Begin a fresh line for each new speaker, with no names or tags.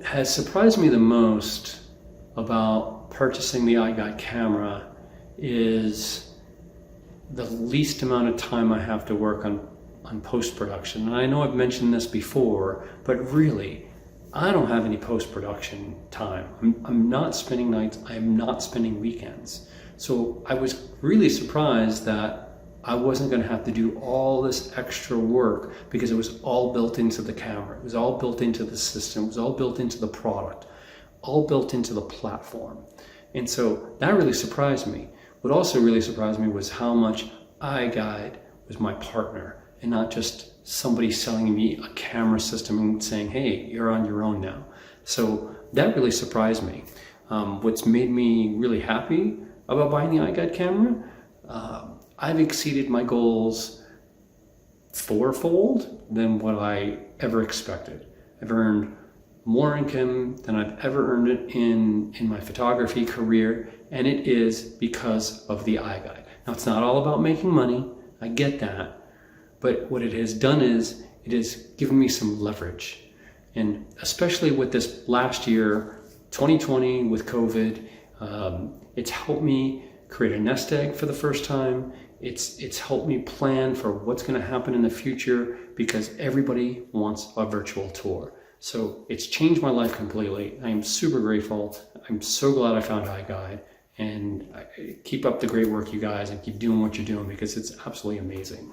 has surprised me the most about purchasing the iGUIDE camera is the least amount of time I have to work on post-production. And I know I've mentioned this before, but really, I don't have any post-production time. I'm not spending nights, I'm not spending weekends. So I was really surprised that I wasn't going to have to do all this extra work because it was all built into the camera. It was all built into the system. It was all built into the product, all built into the platform. And so that really surprised me. What also really surprised me was how much iGUIDE was my partner and not just somebody selling me a camera system and saying, hey, you're on your own now. So that really surprised me. What's made me really happy about buying the iGUIDE camera, I've exceeded my goals fourfold than what I ever expected. I've earned more income than I've ever earned it in my photography career, and it is because of the iGUIDE. Now, it's not all about making money, I get that, but what it has done is it has given me some leverage. And especially with this last year, 2020 with COVID, it's helped me create a nest egg for the first time. It's helped me plan for what's going to happen in the future because everybody wants a virtual tour. So it's changed my life completely. I am super grateful. I'm so glad I found iGUIDE, and keep up the great work, you guys, and keep doing what you're doing because it's absolutely amazing.